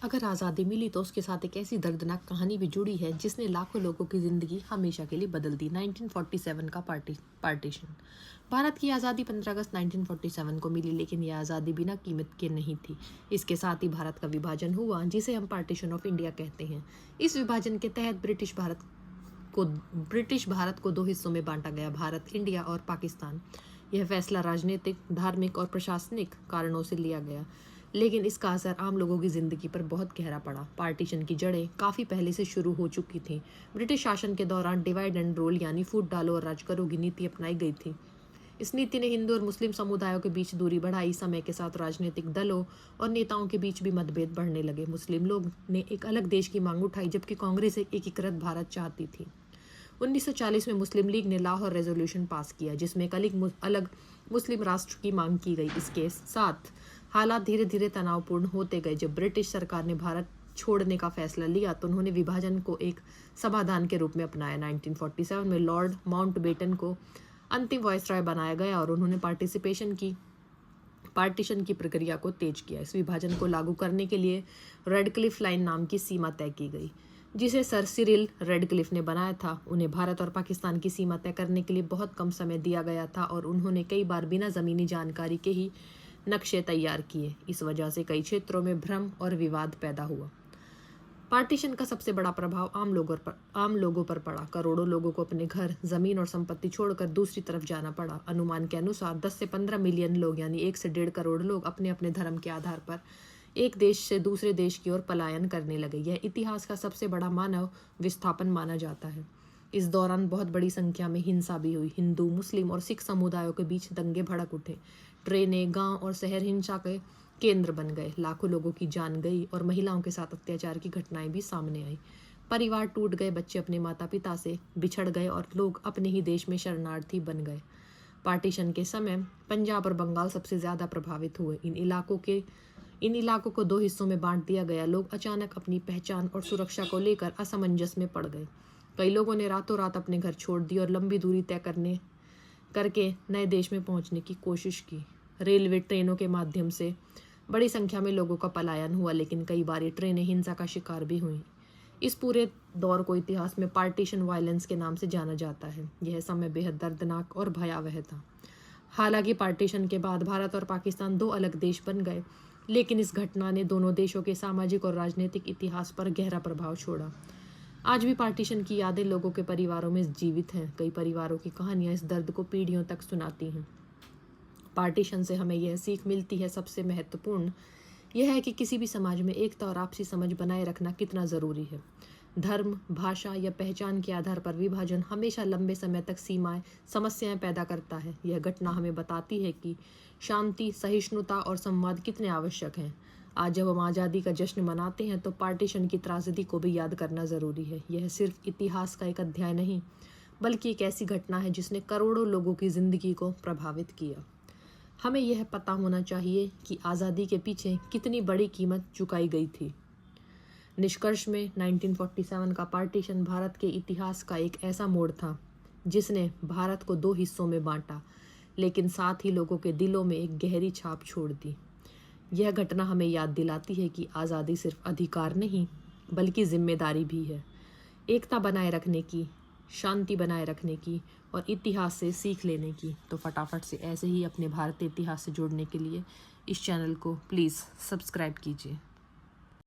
अगर आज़ादी मिली तो उसके साथ एक ऐसी दर्दनाक कहानी भी जुड़ी है जिसने लाखों लोगों की ज़िंदगी हमेशा के लिए बदल दी। 1947 का पार्टीशन। भारत की आज़ादी 15 अगस्त 1947 को मिली, लेकिन यह आज़ादी बिना कीमत के नहीं थी। इसके साथ ही भारत का विभाजन हुआ, जिसे हम पार्टीशन ऑफ इंडिया कहते हैं। इस विभाजन के तहत ब्रिटिश भारत को दो हिस्सों में बांटा गया, भारत इंडिया और पाकिस्तान। यह फैसला राजनीतिक, धार्मिक और प्रशासनिक कारणों से लिया गया, लेकिन इसका असर आम लोगों की ज़िंदगी पर बहुत गहरा पड़ा। पार्टीशन की जड़ें काफ़ी पहले से शुरू हो चुकी थीं। ब्रिटिश शासन के दौरान डिवाइड एंड रूल यानी फूट डालो और राज करो की नीति अपनाई गई थी। इस नीति ने हिंदू और मुस्लिम समुदायों के बीच दूरी बढ़ाई। समय के साथ राजनीतिक दलों और नेताओं के बीच भी मतभेद बढ़ने लगे। मुस्लिम लोग ने एक अलग देश की मांग उठाई, जबकि कांग्रेस एक एकीकृत भारत चाहती थी। 1940 में मुस्लिम लीग ने लाहौर रेजोल्यूशन पास किया, जिसमें एक अलग मुस्लिम राष्ट्र की मांग की गई। इसके साथ हालात धीरे धीरे तनावपूर्ण होते गए। जब ब्रिटिश सरकार ने भारत छोड़ने का फैसला लिया तो उन्होंने विभाजन को एक समाधान के रूप में अपनाया। 1947 में लॉर्ड माउंटबेटन को अंतिम वायसराय बनाया गया और उन्होंने पार्टीशन की प्रक्रिया को तेज किया। इस विभाजन को लागू करने के लिए रेडक्लिफ लाइन नाम की सीमा तय की गई, जिसे सर सिरिल रेडक्लिफ ने बनाया था। उन्हें भारत और पाकिस्तान की सीमा तय करने के लिए बहुत कम समय दिया गया था और उन्होंने कई बार बिना ज़मीनी जानकारी के ही नक्शे तैयार किए। इस वजह से कई क्षेत्रों में भ्रम और विवाद पैदा हुआ। पार्टीशन का सबसे बड़ा प्रभाव आम लोगों पर पड़ा। करोड़ों लोगों को अपने घर, जमीन और संपत्ति छोड़कर दूसरी तरफ जाना पड़ा। अनुमान के अनुसार 10 से 15 मिलियन लोग यानी 1 से 1.5 करोड़ लोग अपने अपने धर्म के आधार पर एक देश से दूसरे देश की ओर पलायन करने लगे। यह इतिहास का सबसे बड़ा मानव विस्थापन माना जाता है। इस दौरान बहुत बड़ी संख्या में हिंसा भी हुई। हिंदू, मुस्लिम और सिख समुदायों के बीच दंगे भड़क उठे। ट्रेनें, गांव और शहर हिंसा के केंद्र बन गए। लाखों लोगों की जान गई और महिलाओं के साथ अत्याचार की घटनाएं भी सामने आई। परिवार टूट गए, बच्चे अपने माता पिता से बिछड़ गए और लोग अपने ही देश में शरणार्थी बन गए। पार्टीशन के समय पंजाब और बंगाल सबसे ज़्यादा प्रभावित हुए। इन इलाकों को दो हिस्सों में बांट दिया गया। लोग अचानक अपनी पहचान और सुरक्षा को लेकर असमंजस में पड़ गए। कई लोगों ने रातों रात अपने घर छोड़ दिए और लंबी दूरी तय करके नए देश में पहुंचने की कोशिश की। रेलवे ट्रेनों के माध्यम से बड़ी संख्या में लोगों का पलायन हुआ, लेकिन कई बार ये ट्रेनें हिंसा का शिकार भी हुई। इस पूरे दौर को इतिहास में पार्टीशन वायलेंस के नाम से जाना जाता है। यह समय बेहद दर्दनाक और भयावह था। हालांकि पार्टीशन के बाद भारत और पाकिस्तान दो अलग देश बन गए, लेकिन इस घटना ने दोनों देशों के सामाजिक और राजनीतिक इतिहास पर गहरा प्रभाव छोड़ा। आज भी पार्टीशन की यादें लोगों के परिवारों में जीवित हैं। कई परिवारों की कहानियां इस दर्द को पीढ़ियों तक सुनाती हैं। पार्टीशन से हमें यह सीख मिलती है, सबसे महत्वपूर्ण यह है कि किसी भी समाज में एकता और आपसी समझ बनाए रखना कितना ज़रूरी है। धर्म, भाषा या पहचान के आधार पर विभाजन हमेशा लंबे समय तक समस्याएं पैदा करता है। यह घटना हमें बताती है कि शांति, सहिष्णुता और संवाद कितने आवश्यक हैं। आज जब हम आज़ादी का जश्न मनाते हैं तो पार्टीशन की त्रासदी को भी याद करना ज़रूरी है। यह सिर्फ इतिहास का एक अध्याय नहीं, बल्कि एक ऐसी घटना है जिसने करोड़ों लोगों की ज़िंदगी को प्रभावित किया। हमें यह पता होना चाहिए कि आज़ादी के पीछे कितनी बड़ी कीमत चुकाई गई थी। निष्कर्ष में 1947 का पार्टीशन भारत के इतिहास का एक ऐसा मोड़ था जिसने भारत को दो हिस्सों में बांटा, लेकिन साथ ही लोगों के दिलों में एक गहरी छाप छोड़ दी। यह घटना हमें याद दिलाती है कि आज़ादी सिर्फ अधिकार नहीं, बल्कि जिम्मेदारी भी है। एकता बनाए रखने की, शांति बनाए रखने की और इतिहास से सीख लेने की। तो फटाफट से ऐसे ही अपने भारतीय इतिहास से जुड़ने के लिए इस चैनल को प्लीज़ सब्सक्राइब कीजिए।